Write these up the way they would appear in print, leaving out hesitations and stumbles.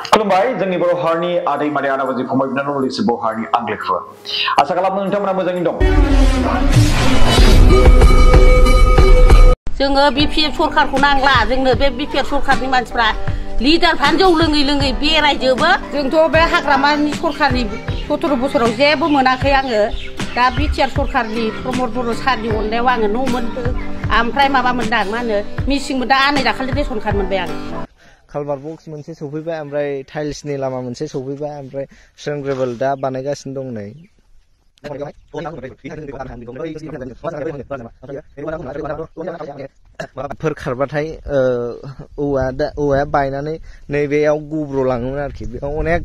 खुलुमबाय जोंनि बर' हारिनि आदै मादै आदाबाजि फंबाय बिनानाव लोगोसे बर' हारिनि आंग्लेफोर आसा खालामो नोंथांमोना मोजाङैनो दं। जोङो बिपिएफ सरखारखौ नांला जोंनो बे बिपिएफ सरखारनि मानसिफ्रा लिडार फानजौ लोङै लोङै बेरायजोबो जोंथ' बे हाग्रामानि सरखारनि 17 बोसोराव जेबो मोनाखै आङो दा बिटिआर सरखारनि प्रमद बर' सारनि अननायाव आङो न' मोनदों ओमफ्राय माबा मोनदां मा होनो मिसिं मोनदों आनै दाखालि रेसन कार्ड मोनबाय आं कालभार बक्स मोनसे सफैबाय ओमफ्राय टाइल्सनि लामा मोनसे सफैबाय ओमफ्राय स्ट्रेन ग्रेभेल दा बानायगासिनो दं नै फोर खारबाथाय औवाया बायनानै नैबेयाव गुब्रलाङोमोन आरोखि बेयाव अनेक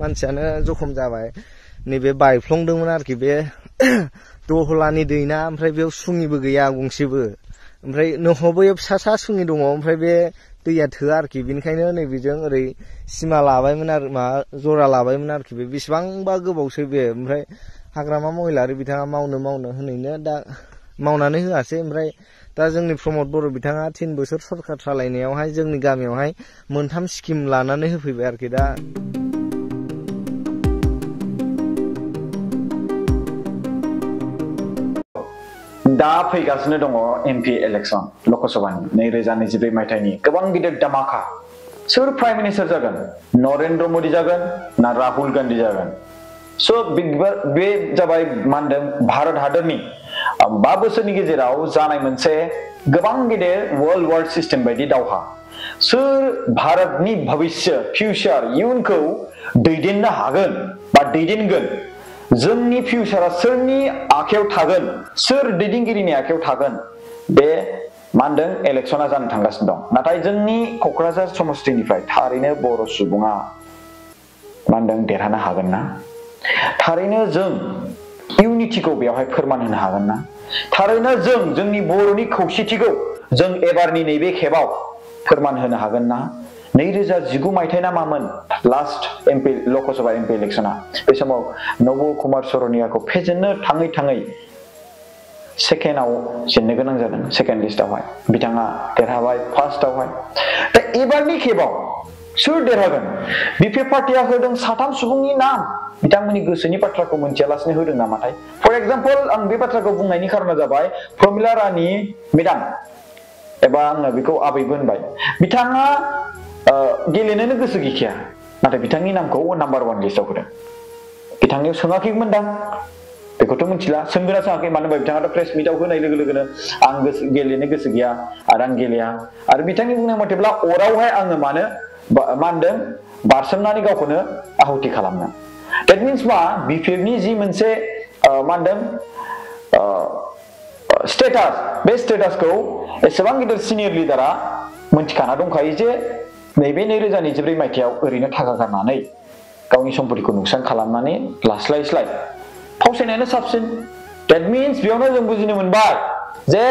मानसियानो जखम जाबाय नैबे बायफ्लंदोंमोन आरोखि बे दहलानि दैना ओमफ्राय बेयाव सुङिबो गैया गंसेबो ओमफ्राय नहबैयाव फिसा सुङि दङ ओमफ्राय बे दैया थोआ आरोखि बेनिखायनो नैबेजों ओरै सिमा लाबायमोन आरो जरा लाबायमोन आरोखि बे बेसेबांबा गोबावसो बे ओमफ्राय हाग्रामा महिलारि बिथाङा मावनो होनैनो दा मावनानै होआसै ओमफ्राय दा जोंनि प्रमद बर' बिथाङा 3 बोसोर सरखार सालायनायावहाय जोंनि गामियावहाय 3 स्किम लानानै होफैबाय आरोखि दा फैगासिनो दङ एमपि इलेक्सन लकसभानि 2024 मायथाइनि गोबां गिदिर दामाका सोर प्राइम मिनिस्टार जागोन नरेन्द्र मोदी जागोन ना राहुल गांधी जागोन सो बे जाबाय मानदों भारत हादरनि 5 बोसोरनि गेजेराव जानाय मोनसे गोबां गिदिर वर्ल्ड वार सिस्टेम बायदि दावहा सोर भारतनि भबिष्य फिउचार इयुनखौ दैदेननो हागोन बा दैदेनगोन जोंनि फिउचारा सोरनि आखायाव थागोन सोर दैदेनगिरिनि आखायाव थागोन बे मानदों इलेक्शना जानो थांगासिनो दं नाथाय जोंनि क'क्राझार समस्तिनिफ्राय थारैनो बर' सुबुङा मानदों देरहानो हागोन ना थारैनो जों इउनिटिखौ बेवहाय फोरमान होनो हागोन ना थारैनो जों जोंनि बर'नि खौसेथिखौ जों एबारनि नैबे खेबाव फोरमान होनो हागोन ना 2019 मायथाइना मामोन लास्ट एमपि लकसभा एमपि इलेक्शना बे समाव नब कुमार सरनियाखौ फेजेननो थाङै सेकेन्डआव जेननो गोनां जादों सेकेन्ड लिस्टआवहाय बिथाङा देरहाबाय फार्स्टआवहाय दा एबारनि खेबाव सोर देरहागोन बिपिएफ पार्टिया होदों 3 सुबुंनि नाम बिथांमोननि गोसोनि बाथ्राखौ मोनथियालासिनो होदों नामाथाय फर एग्जाम्पल आं बे बाथ्राखौ बुंनायनि खारना जाबाय प्रमिला रानी मेडाम एबा आङो बेखौ आबैबो होनबाय बिथाङा गेलेनोनो गोसो गैखाया नाथाय बिथांनि नामखौ नाम्बार 1 लिस्टआव होदों बिथांनियाव सोङाखैमोनदां बेखौथ' मिथिला सोंगोना सोङाखै मानो होनबा बिथाङाथ' प्रेस मिटआव होनाय लोगो लोगोनो आं गेलेनो गोसो गैया आरो आं गेलेया आरो बिथांनि बुंनाय मथेब्ला अरावहाय आङो मा होनदों बारसोमनानै गावखौनो आहुति खालामनो That means मा बिपिएफनि जि मोनसे मा होनदों स्टेटास बे स्टेटासखौ एसेबां गिदिर सिनियर लिडारा मोनथिखाना दंखायो जे नैबे 2024 मायथाइयाव ओरैनो थाखा गारनानै गावनि सम्पतिखौ नुकसान खालामनानै लास्लाय फावसायनायानो साबसिन That means बेयावनो जों बुजिनो मोनबाय जे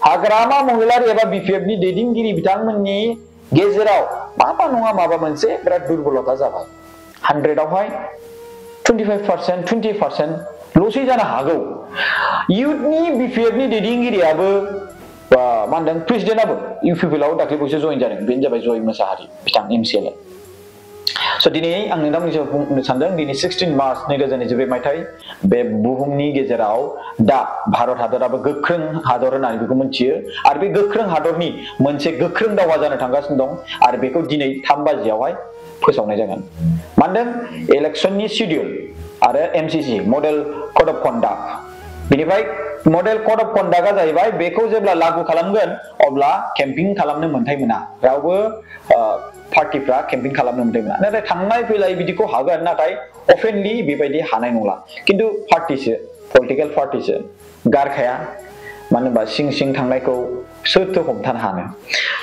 हाग्रामा महिलारि एबा बिपिएफनि दैदेनगिरि बिथांमोननि गेजेराव माबा नङा माबा मोनसे बिराद दुरबलता जाबाय 100आवहाय 25% 20% लसै जानो हागौ इयुथनि बिपिएफनि दैदेनगिरियाबो मा होनदों प्रेसिडेन्टआबो इउपिपिएलआव दाख्लैबावसो जइन जादों बेनो जाबाय जय मोसाहारि बिथां एमसिएलए स' दिनै आं नोंथांमोननि सायाव बुंनो सानदों दिनै 16 मार्च 2024 मायथाइ बे बुहुमनि गेजेराव दा भारत हादराबो गोख्रों हादर होननानै बेखौ मिथियो आरो बे गोख्रों हादरनि मोनसे गोख्रों दावहा जानो थांगासिनो दं आरो बेखौ दिनै 3 बाजियावहाय फोसावनाय जागोन मानदों इलेक्शननि शिडिउल आरो MCC model code of conduct बेनिफ्राय मडेल कड अफ कन्डाक्टआ जाहैबाय बेखौ जेब्ला लागु खालामगोन अब्ला केम्पिं खालामनो मोन्थाय मोना रावबो पार्टिफ्रा केम्पिं खालामनो मोन्थाय मोना नाथाय थांनाय फैलाय बिदिखौ हागोन नाथाय अफेनलि बेबायदि हानाय नंला खिन्थु पार्टिसो पलिटिकेल पार्टिसो गारखाया मानो होनबा सिं थांनायखौ सोरथो हमथानो हानो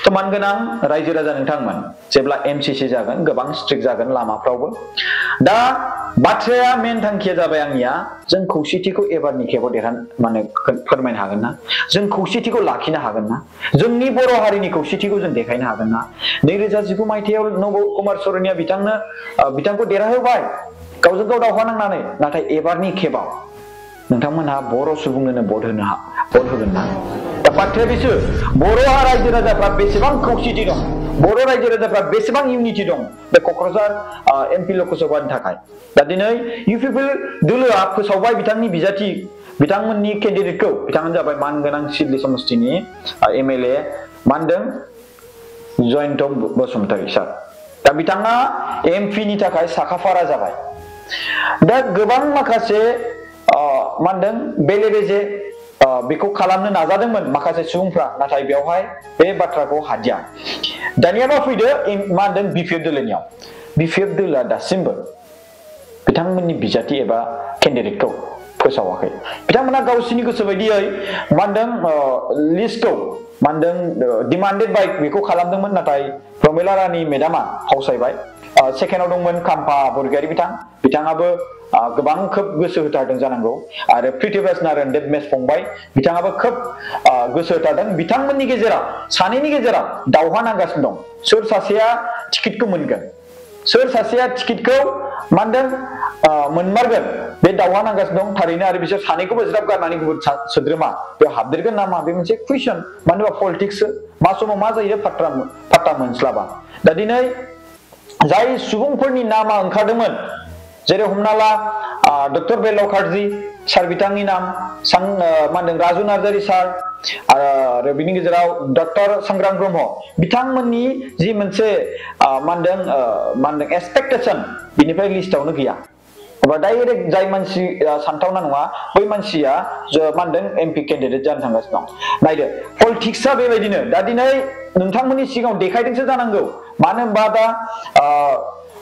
थ' मानगोनां रायजो राजा नोंथांमोन जेब्ला एमसिसि जागोन गोबां स्ट्रिक्ट जागोन लामाफ्रावबो दा बाथ्राया मेन थांखिया जाबाय आंनिया जों खौसेथिखौ एबारनि खेबाव फोरमायनो हागोन ना जों खौसेथिखौ लाखिनो हागोन ना जोंनि बर' हारिनि खौसेथिखौ जों देखायनो हागोन ना 2019 मायथाइयाव नब कुमार सरनिया बिथांखौ देरहाहोबाय गावजों गाव दावहा नांनानै नाथाय एबारनि खेबाव नोंथांमोनहा बर' सुबुंनो भट होगोन ना दा बाथ्राया बिसो बर' रायजो राजाफ्रा बेसेबां खौसेथि दं बर' रायजो राजाफ्रा बेसेबां इउनिटि दं बे क'क्राझार MP लकसभानि थाखाय दा दिनै UPPL दोलोआ फोसावबाय बिथांनि बिजाथि बिथांमोननि केन्डिडेटखौ बिथाङानो जाबाय मानगोनां सिडली समस्तिनि MLA मा होनदों जयन्त बसुमतारी सार दा बिथाङा MP नि थाखाय साखाफारा जाबाय दा गोबां माखासे मा होनदों बेले बेजे बेखौ खालामनो नाजादोंमोन माखासे सुबुंफ्रा नाथाय बेवहाय बे बाथ्राखौ हादिया दानिया मा फैदो मा होनदों BPF दोलोनियाव BPF दोलोआ दासिमबो बिथांमोननि बिजाथि एबा केन्डिडेटखौ फोसावाखै बिथांमोना गावसिनि गोसो बायदियै मा होनदों लिस्टखौ मा होनदों डिमान्डेड बाय बेखौ खालामदोंमोन नाथाय प्रमिला रानी मेडामा फावसायबाय सेकेन्डआव दंमोन काम्पा बरगयारी बिथाङाबो गोबां खोब गोसो होथारदों जानांगौ आरो प्रिथिबास नारायण देबमेस फंबाय बिथाङाबो खोब गोसो होथारदों बिथांमोननि गेजेराव सानैनि गेजेराव दावहा नांगासिनो दं सोर सासेया टिकेटखौ मोनगोन सोर सासेया टिकेटखौ मा होनदों मोनमारगोन बे दावहा नांगासिनो दं थारैनो आरो बिसोर सानैखौबो ज्राब गारनानै गुबुन सोद्रोमा बेयाव हाबदेरगोन नामा बे मोनसे कुइसन मानो होनबा पलिटिक्स मा समाव मा जायो फात्ता मोनस्लाबा दा दिनै जाय सुबुंफोरनि नामा ओंखारदोंमोन जेरै हमना ला डक्टर बेलाव खारजि सार बिथांनि नाम मा होनदों राजु नार्जारी सार आरो बिनि गेजेराव डक्टर संग्राम ब्रह्म बिथांमोननि जि मोनसे मा होनदों एक्सपेक्टेशन बिनिफ्राय लिस्टआवनो गैया एबा डाइरेक्ट जाय मानसि सानथावना नङा बै मानसिया मा होनदों MP केन्डिडेट जानो थांगासिनो दं नायदो पलिटिक्सआ बेबायदिनो दा दिनै नोंथांमोननि सिगाङाव देखायदोंसो जानांगौ मानो होनबा दा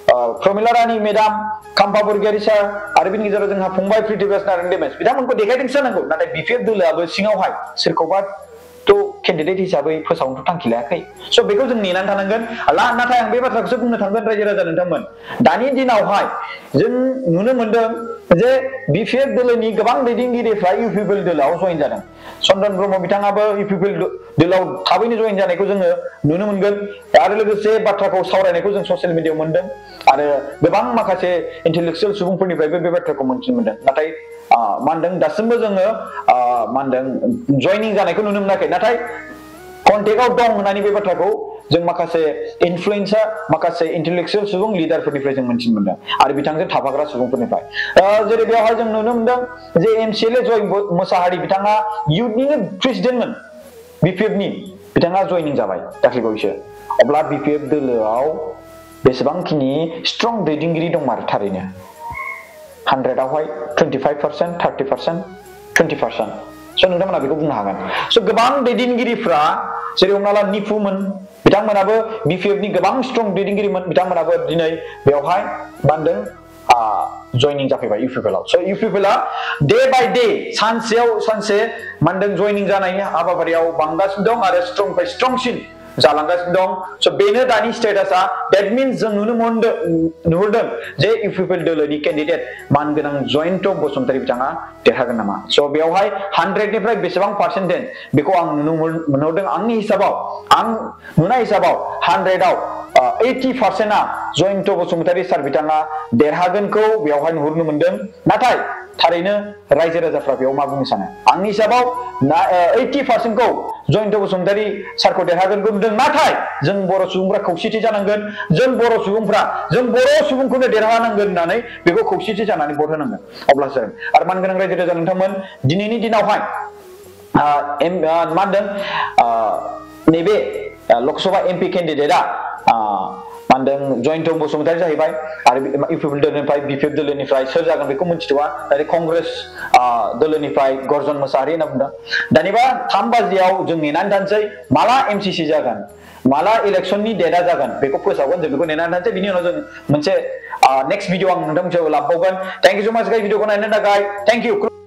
प्रमिला रानी मेडाम काम्पा बरगयारी सार आरो बिनि गेजेराव जोंहा फंबाय प्रिथिबास नारायण देबमेस बिथांमोनखौ देखायदोंसो जानांगौ नाथाय BPF दोलोआबो सिङावहाय सोरखौबा केन्डिडेट हिसाबै फोसावनो थांखि लायाखै स' बेखौ जों नेनानै थानांगोन नाथाय आं बे बाथ्राखौसो बुंनो थांगोन रायजो राजा नोंथांमोन दानि दिनावहाय जों नुनो मोनदों जे BPF दोलोनि गोबां दैदेनगिरिफ्रा UPPL दोलोआव जयेन जादों चन्द्रन ब्रह्म बिथाङाबो UPPL दोलोआव थाबैनो जयेन जानायखौ जोङो नुनो मोनगोन आरो लोगोसे बाथ्राखौ सावरायनायखौ जों ससियेल मिडियायाव मोनदों आरो गोबां माखासे इन्टेलेक्चुयेल सुबुंफोरनिफ्रायबो बे बाथ्राखौ मोनथिनो मोनदों नाथाय मा होनदों दासिमबो जोङो मा होनदों जयनिं जानायखौ नुनो मोनाखै नाथाय कन्टेक्टआव दं होननानै बे बाथ्राखौ जों माखासे इनफ्लुएन्सार माखासे इन्टेलेक्चुयेल सुबुं लिडारफोरनिफ्राय जों मोनथिनो मोनदों आरो बिथांजों थाफाग्रा सुबुंफोरनिफ्राय जेरै बेवहाय जों नुनो मोनदों जे MCLA जय मोसाहारि बिथाङा इउथनिनो प्रेसिडेन्टमोन BPFनि बिथाङा जयनिं जाबाय दाख्लैबावैसो अब्ला BPF दोलोआव बेसेबांखिनि स्ट्रं दैदेनगिरि दं आरो थारैनो 100आवहाय 25% 30% 20% स' नोंथांमोना बेखौ बुंनो हागोन स' गोबां दैदेनगिरिफ्रा जेरै हमना ला निफुमोन बिथांमोनाबो BPFनि गोबां स्ट्रं दैदेनगिरिमोन बिथांमोनाबो दिनै बेवहाय मा होनदों जयनिं जाफैबाय UPPLआव स' UPPLआ डे बाय डे सानसेयाव सानसे मा होनदों जयनिं जानायनि हाबाफारियाव बांगासिनो दं आरो स्ट्रंनिफ्राय स्ट्रंसिन जालांगासिनो दं स' बेनो दानि स्टेटासा डेट मिन्स जों नुहुरदों जे UPPL दोलोनि केन्डिडेट मानगोनां जयन्त बसुमतारी बिथाङा देरहागोन नामा स' बेवहाय 100निफ्राय बेसेबां पार्सेन्टेज बेखौ आं नुनो मोनहरदों आंनि हिसाबाव आं नुनाय हिसाबाव 100आव 80%आ जयन्त बसुमतारी सार बिथाङा देरहागोनखौ बेवहाय नुहुरनो मोनदों नाथाय थारैनो रायजो राजाफ्रा बेयाव मा बुंनो सानो आंनि हिसाबाव 80%खौ जयन्त बसुमतारी सारखौ देरहागोनखौ नुदों नाथाय जों बर' सुबुंफ्रा खौसेथि जानांगोन जों बर' सुबुंखौनो देरहानांगोन होननानै बेखौ खौसेथि जानानै भट होनांगोन अब्लासो आरो मानगोनां रायजो राजा नोंथांमोन दिनैनि दिनावहाय मा होनदों नैबे लकसभा MP केन्डिडेटआ मा होनदों जयन्त बसुमतारी जाहैबाय आरो UPPL दोलोनिफ्राय BPF दोलोनिफ्राय सोर जागोन बेखौ मिथिथ'वा आरो कंग्रेस दोलोनिफ्राय गर्जन मोसाहारि होनना बुंदों दानिबा 3 बाजियाव जों नेनानै थानोसै माला MCC जागोन माला इलेक्सननि डेटआ जागोन बेखौ फोसावगोन जों बेखौ नेनानै थानोसै बिनि उनाव जों मोनसे नेक्स्ट भिडिअ आं नोंथांमोनखौ लाबोबावगोन थेंक इउ सो माच गाइस भिडिअखौ नायनो थाखाय थेंक इउ